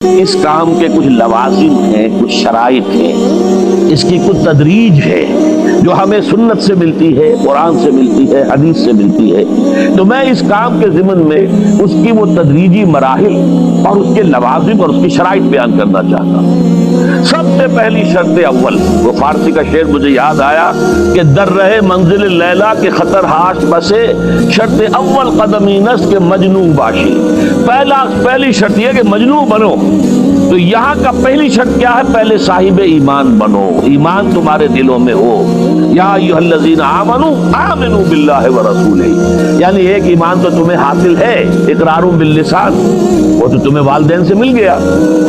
اس کام کے کچھ لوازم ہیں، کچھ شرائط ہیں، اس کی کچھ تدریج ہے جو ہمیں سنت سے ملتی ہے، قرآن سے ملتی ہے، حدیث سے ملتی ہے۔ تو میں اس کام کے ضمن میں اس کی وہ تدریجی مراحل اور اس کے لوازم اور اس کی شرائط بیان کرنا چاہتا ہوں۔ سب سے پہلی شرط اول، وہ فارسی کا شعر مجھے یاد آیا کہ در رہے منزل لیلا کے خطر ہاش بسے، شرط اول قدمی نس کے مجنوں باشی۔ پہلی شرط یہ کہ مجنوں بنو۔ تو یہاں کا پہلی شرط کیا ہے؟ پہلے صاحب ایمان بنو، ایمان تمہارے دلوں میں ہو۔ یا ایھا الذین آمنوا آمنوا باللہ ورسولہ، یعنی ایک ایمان تو تمہیں حاصل ہے، اقرار باللسان، وہ تو تمہیں والدین سے مل گیا،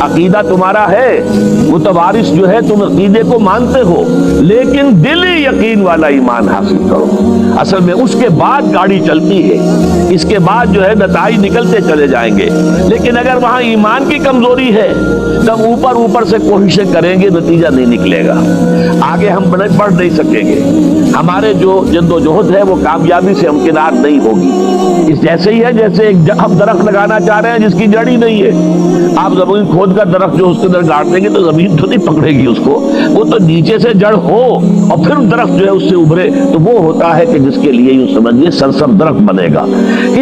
عقیدہ تمہارا ہے، متوارث جو ہے تم عقیدے کو مانتے ہو، لیکن دلی یقین والا ایمان حاصل کرو۔ اصل میں اس کے بعد گاڑی چلتی ہے، اس کے بعد جو ہے نتائج نکلتے چلے جائیں گے، لیکن اگر وہاں ایمان کی کمزوری ہے تب اوپر سے کوششیں کریں گے، نتیجہ نہیں نکلے گا، آگے ہم بڑھ نہیں سکیں گے، ہمارے جو جد و جہد ہے وہ کامیابی سے ہمکنار نہیں ہوگی۔ اس جیسے ہی ہے جیسے ہم درخت لگانا چاہ رہے ہیں جس کی جڑ ہی نہیں ہے، آپ زمین کھود کر درخت جو اس کے اندر گاڑ دیں گے تو زمین تو نہیں پکڑے گی اس کو، وہ تو نیچے سے جڑ ہو اور پھر درخت جو ہے اس سے ابھرے، تو وہ ہوتا ہے کہ جس کے لیے یوں سمجھیے سرسبز درخت بنے گا۔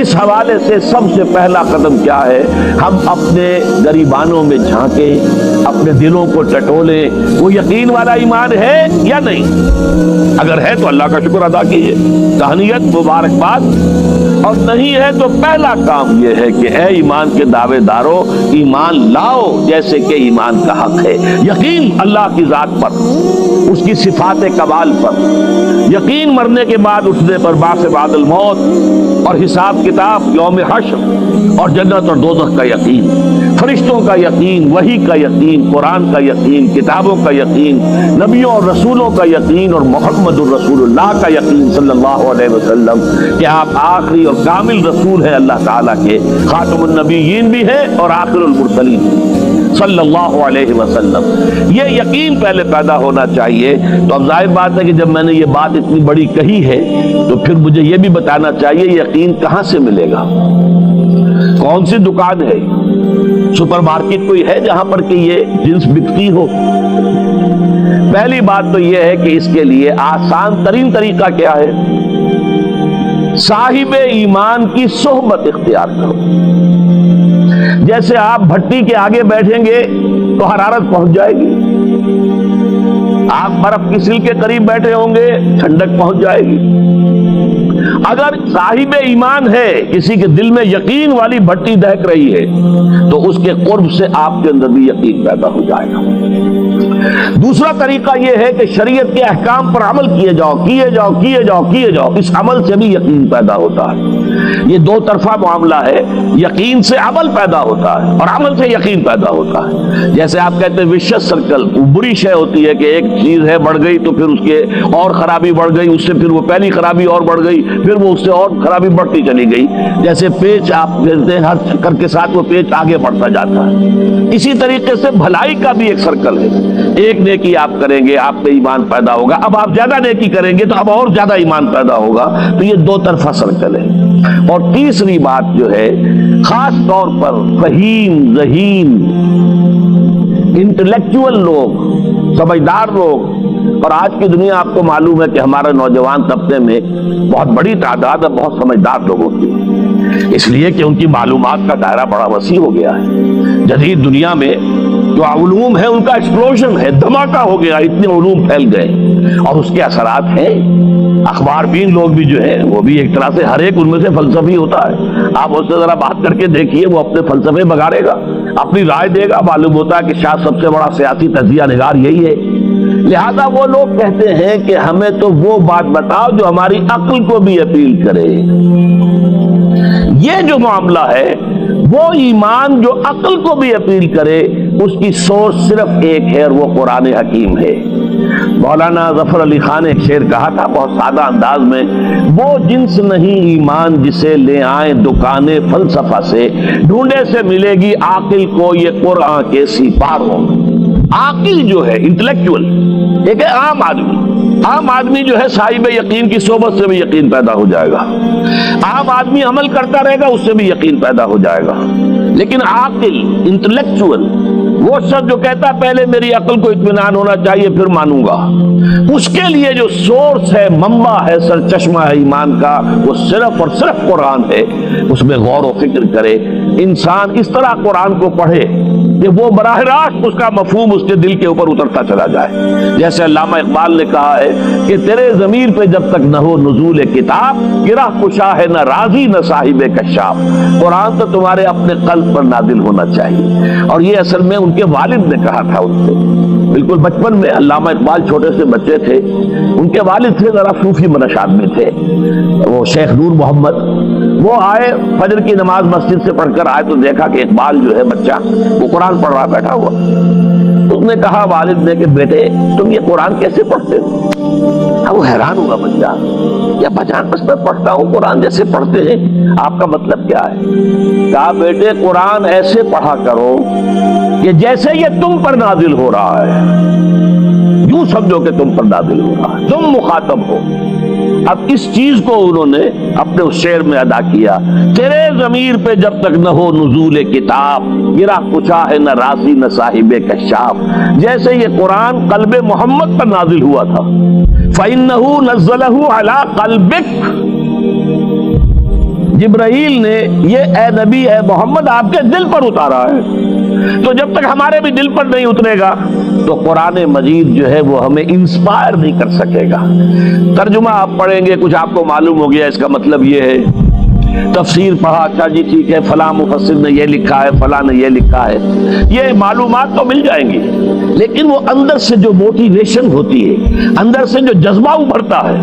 اس حوالے سے سب سے پہلا قدم کیا ہے؟ ہم اپنے گریبانوں میں جھانکیں، اپنے دلوں کو ٹٹولیں، وہ یقین والا ایمان ہے یا نہیں؟ اگر ہے تو اللہ کا شکر ادا کیجیے، تہنیت، مبارکباد، اور نہیں ہے تو پہلا کام یہ ہے کہ اے ایمان کے دعوے دارو، ایمان لاؤ جیسے کہ ایمان کا حق ہے۔ یقین اللہ کی ذات پر، اس کی صفات کمال پر، یقین مرنے کے بعد اٹھنے پر، بعث بعد الموت اور حساب کتاب، یوم حشر اور جنت اور دوزخ کا یقین، فرشتوں کا یقین، وحی کا یقین، قرآن کا یقین، کتابوں کا یقین، نبیوں اور رسولوں کا یقین، اور محمد الرسول اللہ کا یقین صلی اللہ علیہ وسلم کہ آپ آخری اور کامل رسول ہیں اللہ تعالیٰ کے، خاتم النبیین بھی ہیں اور آخر المرسلین صلی اللہ علیہ وسلم۔ یہ یقین پہلے پیدا ہونا چاہیے۔ تو اب ظاہر بات ہے کہ جب میں نے یہ بات اتنی بڑی کہی ہے تو پھر مجھے یہ بھی بتانا چاہیے یقین کہاں سے ملے گا، کون سی دکان ہے، سپر مارکیٹ کوئی ہے جہاں پر کہ یہ جنس بکتی ہو؟ پہلی بات تو یہ ہے کہ اس کے لیے آسان ترین طریقہ کیا ہے؟ صاحب ایمان کی صحبت اختیار کرو۔ جیسے آپ بھٹی کے آگے بیٹھیں گے تو حرارت پہنچ جائے گی، آپ برف کی سل کے قریب بیٹھے ہوں گے ٹھنڈک پہنچ جائے گی۔ اگر صاحب ایمان ہے، کسی کے دل میں یقین والی بھٹی دہک رہی ہے، تو اس کے قرب سے آپ کے اندر بھی یقین پیدا ہو جائے گا۔ دوسرا طریقہ یہ ہے کہ شریعت کے احکام پر عمل کیے جاؤ، اس عمل سے بھی یقین پیدا ہوتا ہے۔ یہ دو طرفہ معاملہ ہے، یقین سے عمل پیدا ہوتا ہے اور عمل سے یقین پیدا ہوتا ہے۔ جیسے آپ کہتے ہیں وشیس سرکل، بری شے ہوتی ہے کہ ایک چیز ہے بڑھ گئی تو پھر اس کے اور خرابی بڑھ گئی، اس سے پھر وہ پہلی خرابی اور بڑھ گئی، پھر وہ اس سے اور خرابی بڑھتی چلی گئی۔ جیسے پیچ آپ کہتے ہیں ہر چکر کے ساتھ وہ پیچ آگے بڑھتا جاتا ہے، اسی طریقے سے بھلائی کا بھی ایک سرکل ہے۔ ایک نیکی آپ کریں گے آپ میں ایمان پیدا ہوگا، اب آپ زیادہ نیکی کریں گے تو اب اور زیادہ ایمان پیدا ہوگا، تو یہ دو طرفہ سرکل ہے۔ اور تیسری بات جو ہے، خاص طور پر فہیم، ذہین، انٹلیکچوئل لوگ، سمجھدار لوگ، اور آج کی دنیا آپ کو معلوم ہے کہ ہمارے نوجوان طبقے میں بہت بڑی تعداد ہے بہت سمجھدار لوگوں کی، اس لیے کہ ان کی معلومات کا دائرہ بڑا وسیع ہو گیا ہے۔ جدید دنیا میں جو علوم ہے ان کا ایکسپلوژن ہے، دھماکہ ہو گیا، اتنے علوم پھیل گئے اور اس کے اثرات ہیں۔ اخبار بین لوگ بھی جو ہیں وہ بھی ایک طرح سے ہر ایک ان میں سے فلسفی ہوتا ہے، آپ اس سے ذرا بات کر کے دیکھیے، وہ اپنے فلسفے بگاڑے گا، اپنی رائے دے گا، معلوم ہوتا ہے کہ شاید سب سے بڑا سیاسی تجزیہ نگار یہی ہے۔ لہذا وہ لوگ کہتے ہیں کہ ہمیں تو وہ بات بتاؤ جو ہماری عقل کو بھی اپیل کرے۔ یہ جو معاملہ ہے وہ ایمان جو عقل کو بھی اپیل کرے، اس کی سورس صرف ایک ہے اور وہ قرآن حکیم ہے۔ مولانا ظفر علی خان نے ایک شعر کہا تھا بہت سادہ انداز میں، وہ جنس نہیں ایمان جسے لے آئیں دکانیں فلسفہ سے، ڈھونڈے سے ملے گی عاقل کو یہ قرآن کے سپاروں۔ عاقل جو ہے انٹلیکچوئل، ایک ہے عام آدمی جو ہے صاحب یقین کی صحبت سے بھی یقین پیدا ہو جائے گا، عام آدمی عمل کرتا رہے گا اس سے بھی یقین پیدا ہو جائے گا، لیکن عاقل، انٹلیکچوئل، وہ شخص جو کہتا پہلے میری عقل کو اطمینان ہونا چاہیے پھر مانوں گا، اس کے لیے جو سورس ہے، منبع ہے، سرچشمہ ہے ایمان کا، وہ صرف اور صرف قرآن ہے۔ اس میں غور و فکر کرے، انسان اس طرح قرآن کو پڑھے کہ وہ براہ راست اس کا مفہوم اس کے دل کے اوپر اترتا چلا جائے۔ جیسے علامہ اقبال نے کہا ہے کہ تیرے ضمیر پہ جب تک نہ ہو نزول کتاب، گرہ کشا ہے نہ راضی نہ صاحب کشاف۔ قرآن تو تمہارے اپنے قلب پر نازل ہونا چاہیے، اور یہ اصل میں ان کے والد نے کہا تھا ان سے، بالکل بچپن میں۔ علامہ اقبال چھوٹے سے بچے تھے، ان کے والد تھے ذرا صوفی منش آدمی تھے، وہ شیخ نور محمد۔ وہ آئے فجر کی نماز مسجد سے پڑھ کر آئے تو دیکھا کہ اقبال جو ہے بچہ وہ قرآن پڑھ رہا بیٹھا ہوا۔ اس نے کہا والد نے کہ بیٹے تم یہ قرآن کیسے پڑھتے ہو؟ اب وہ حیران ہوا بچہ، یا بجان بس میں پڑھتا ہوں قرآن جیسے پڑھتے ہیں، آپ کا مطلب کیا ہے؟ کہا بیٹے قرآن ایسے پڑھا کرو کہ جیسے یہ تم پر نازل ہو رہا ہے، یوں سمجھو کہ تم پر نازل ہو رہا ہے، تم مخاطب ہو۔ اب اس چیز کو انہوں نے اپنے اس شعر میں ادا کیا، تیرے ضمیر پہ جب تک نہ ہو نزول کتاب، گرہ کچا ہے نہ راضی نہ صاحب کشاف۔ جیسے یہ قرآن قلب محمد پر نازل ہوا تھا، فَإِنَّهُ نَزَّلَهُ عَلَىٰ قَلْبِكَ، جبرائیل نے یہ اے نبی اے محمد آپ کے دل پر اتارا ہے۔ تو جب تک ہمارے بھی دل پر نہیں اترے گا تو قرآن مجید جو ہے وہ ہمیں انسپائر نہیں کر سکے گا۔ ترجمہ آپ پڑھیں گے، کچھ آپ کو معلوم ہو گیا اس کا مطلب یہ ہے، تفسیر پڑھا، اچھا جی ٹھیک ہے فلاں مفسر نے یہ لکھا ہے، فلاں نے یہ لکھا ہے، یہ معلومات تو مل جائیں گی، لیکن وہ اندر سے جو موٹیویشن ہوتی ہے، اندر سے جو جذبہ ابھرتا ہے،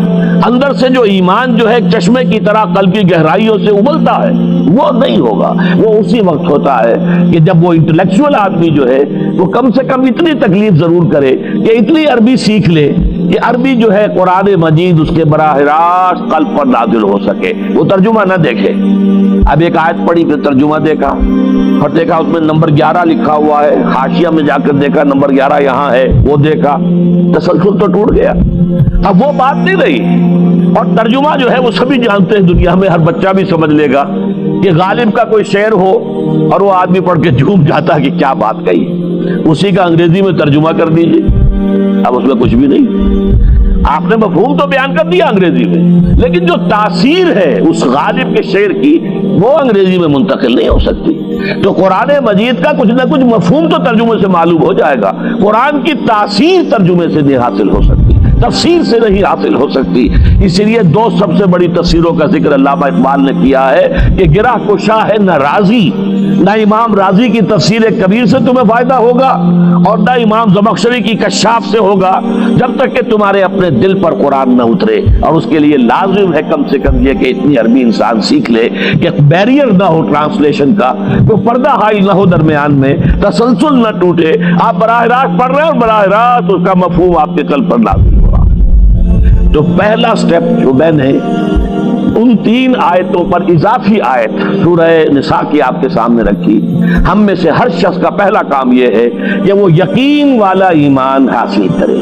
اندر سے جو ایمان جو ہے چشمے کی طرح قلب کی گہرائیوں سے ابلتا ہے، وہ نہیں ہوگا۔ وہ اسی وقت ہوتا ہے کہ جب وہ انٹلیکچوئل آدمی جو ہے وہ کم سے کم اتنی تکلیف ضرور کرے کہ اتنی عربی سیکھ لے کہ عربی جو ہے قرآن مجید اس کے براہ راست قلب پر نازل ہو سکے، وہ ترجمہ نہ دیکھے۔ اب ایک آیت پڑھی پھر ترجمہ دیکھا، اور دیکھا اس میں نمبر 11 لکھا ہوا ہے، حاشیہ میں جا کر دیکھا نمبر 11 یہاں ہے، وہ دیکھا، تسلسل تو ٹوٹ گیا۔ اب وہ بات نہیں رہی، اور ترجمہ جو ہے وہ سبھی جانتے ہیں، دنیا میں ہر بچہ بھی سمجھ لے گا کہ غالب کا کوئی شعر ہو اور وہ آدمی پڑھ کے جھوم جاتا کہ کیا بات کہی، اسی کا انگریزی میں ترجمہ کر دیجیے، اب اس میں کچھ بھی نہیں۔ آپ نے مفہوم تو بیان کر دیا انگریزی میں، لیکن جو تاثیر ہے اس غالب کے شعر کی وہ انگریزی میں منتقل نہیں ہو سکتی۔ تو قرآن مجید کا کچھ نہ کچھ مفہوم تو ترجمے سے معلوم ہو جائے گا، قرآن کی تاثیر ترجمے سے نہیں حاصل ہو سکتی، تفسیر سے نہیں حاصل ہو سکتی۔ اسی لیے دو سب سے بڑی تفسیروں کا ذکر علامہ اقبال نے کیا ہے کہ گرہ کشا ہے نہ راضی، نہ امام راضی کی تفسیر کبیر سے تمہیں فائدہ ہوگا اور نہ امام زمخشری کی کشاف سے ہوگا، جب تک کہ تمہارے اپنے دل پر قرآن نہ اترے۔ اور اس کے لیے لازم ہے کم سے کم یہ کہ اتنی عربی انسان سیکھ لے کہ بیریئر نہ ہو ٹرانسلیشن کا، کوئی پردہ حائل نہ ہو درمیان میں، تسلسل نہ ٹوٹے، آپ براہ راست پڑھ رہے ہیں اور براہ راست اس کا مفہوم آپ کے قلب پر نازل ہو رہا ہے۔ تو پہلا سٹیپ جو میں نے ان 3 آیتوں پر اضافی آیت سورہ نساء کی آپ کے سامنے رکھی، ہم میں سے ہر شخص کا پہلا کام یہ ہے کہ وہ یقین والا ایمان حاصل کرے۔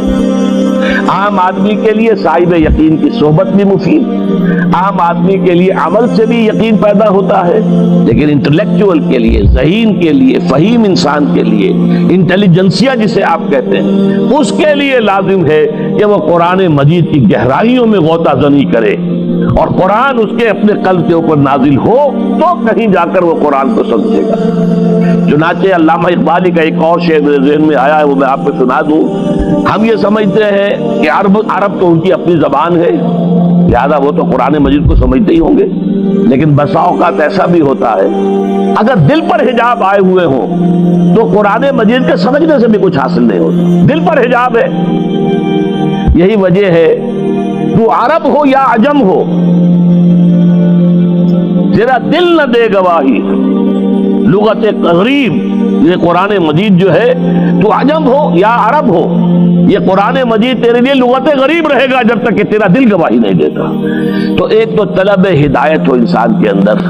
عام آدمی کے لیے صاحب یقین کی صحبت بھی مفید، عام آدمی کے لیے عمل سے بھی یقین پیدا ہوتا ہے، لیکن انٹلیکچوئل کے لیے، ذہین کے لیے، فہیم انسان کے لیے، انٹیلیجنسیا جسے آپ کہتے ہیں، اس کے لیے لازم ہے کہ وہ قرآن مجید کی گہرائیوں میں غوطہ زنی کرے، اور قرآن اس کے اپنے قلب کے اوپر نازل ہو تو کہیں جا کر وہ قرآن کو سمجھے گا۔ چنانچہ علامہ اقبالی کا ایک اور شعر میرے ذہن میں آیا ہے، وہ میں آپ کو سنا دوں۔ ہم یہ سمجھتے ہیں کہ عرب تو ان کی اپنی زبان ہے، لہذا وہ تو قرآن مجید کو سمجھتے ہی ہوں گے، لیکن بسا اوقات ایسا بھی ہوتا ہے اگر دل پر حجاب آئے ہوئے ہوں تو قرآن مجید کے سمجھنے سے بھی کچھ حاصل نہیں ہوتا، دل پر حجاب ہے۔ یہی وجہ ہے تو عرب ہو یا عجم ہو، تیرا دل نہ دے گواہی، لغت غریب یہ قرآن مجید جو ہے، تو عجم ہو یا عرب ہو، یہ قرآن مجید تیرے لیے لغت غریب رہے گا جب تک کہ تیرا دل گواہی نہیں دیتا۔ تو ایک تو طلب ہدایت ہو انسان کے اندر،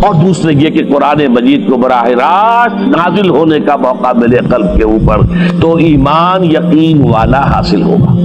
اور دوسرے یہ کہ قرآن مجید کو براہ راست نازل ہونے کا موقع ملے قلب کے اوپر، تو ایمان یقین والا حاصل ہوگا۔